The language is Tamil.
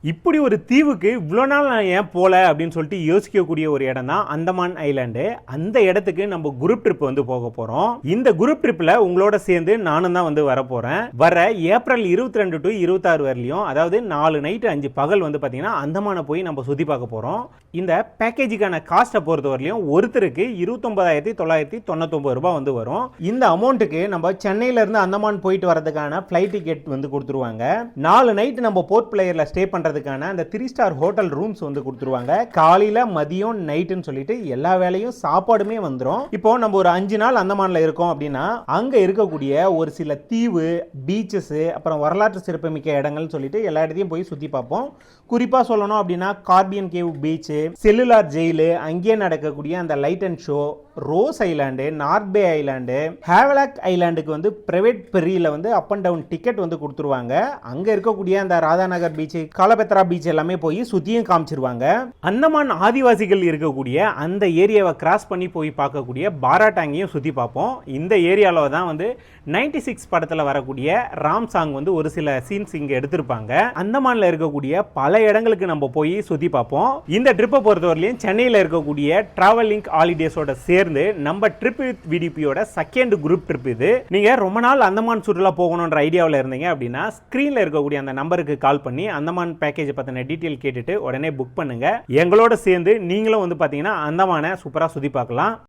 இப்படி ஒரு தீவுக்கு இவ்வளோ நாள் நான் ஏன் போகல அப்படின்னு சொல்லிட்டு யோசிக்கக்கூடிய ஒரு இடம் தான் அந்தமான் ஐலாண்டு. அந்த இடத்துக்கு நம்ம குரூப் ட்ரிப் வந்து போக போகிறோம். இந்த குரூப் ட்ரிப்பில் உங்களோட சேர்ந்து நானும் தான் வந்து வர போகிறேன். வர ஏப்ரல் 22 டு 26 வரலையும், அதாவது 4 நைட்டு 5 பகல் வந்து பார்த்தீங்கன்னா அந்தமானை போய் நம்ம சுற்றி பார்க்க போகிறோம். இந்த பேக்கேஜுக்கான காஸ்ட்டை பொறுத்த வரலையும் ஒருத்தருக்கு 29,999 ரூபாய் வந்து வரும். இந்த அமௌண்ட்டுக்கு நம்ம சென்னையிலேருந்து அந்தமான் போயிட்டு வரதுக்கான ஃப்ளைட் டிக்கெட் வந்து கொடுத்துருவாங்க. 4 நைட்டு நம்ம போர்ட் பிளேயரில் ஸ்டே பண்ணுறதுக்கான அந்த 3 ஸ்டார் ஹோட்டல் ரூம்ஸ் வந்து கொடுத்துருவாங்க. காலையில மதியம் நைட்டுன்னு சொல்லிட்டு எல்லா வேலையும் சாப்பாடுமே வந்துடும். இப்போ நம்ம ஒரு 5 நாள் அந்தமான்ல இருக்கோம் அப்படின்னா அங்க இருக்கக்கூடிய ஒரு சில தீவு, பீச்சஸ், அப்புறம் வரலாற்று சிறப்புமிக்க இடங்கள் சொல்லிட்டு எல்லா இடத்தையும் போய் சுத்தி பார்ப்போம். குறிப்பா சொல்லணும் அப்படின்னா Corbyn Cove beach, cellular jail, அங்கேயே நடக்கக்கூடிய அந்த light and show, Ross island, north bay island, Havelock ஐலாண்டுக்கு வந்து பிரைவேட் பெரியில வந்து அப் அண்ட் டவுன் டிக்கெட் வந்து கொடுத்துருவாங்க. அங்க இருக்கக்கூடிய அந்த ராதாநகர் பீச், காலபெத்ரா பீச் எல்லாமே போய் சுத்தியும் காமிச்சிருவாங்க. அந்தமான் ஆதிவாசிகள் இருக்கக்கூடிய அந்த ஏரியாவை கிராஸ் பண்ணி போய் பார்க்கக்கூடிய பாராட்டாங்கையும் சுத்தி பார்ப்போம். இந்த ஏரியால தான் வந்து 96 படத்துல வரக்கூடிய ராம் சாங் வந்து ஒரு சில சீன்ஸ் இங்க எடுத்திருப்பாங்க. அந்தமான்ல இருக்கக்கூடிய பல இடங்களுக்கு நம்ம போய் சுத்தி பார்ப்போம். இந்த ட்ரிப்பை பொறுத்தவரையிலும் சென்னையில் இருக்கக்கூடிய டிராவல் லிங்க் ஹாலிடேஸோட சேர்ந்து நம்ம ட்ரிப் வித் விடிபியோட செகண்ட் குரூப் ட்ரிப் இது. நீங்க ரொம்ப நாள் அந்தமான் சுற்றுலா போகணுன்ற ஐடியாவில் இருந்தீங்க அப்படின்னா ஸ்கிரீன்ல இருக்கக்கூடிய அந்த நம்பருக்கு கால் பண்ணி அந்தமான் பேக்கேஜ் பத்தின டீட்டெயில் கேட்டுட்டு உடனே புக் பண்ணுங்க. எங்களோட சேர்ந்து நீங்களும் வந்து பாத்தீங்கன்னா அந்தமான சூப்பரா சுத்தி பார்க்கலாம்.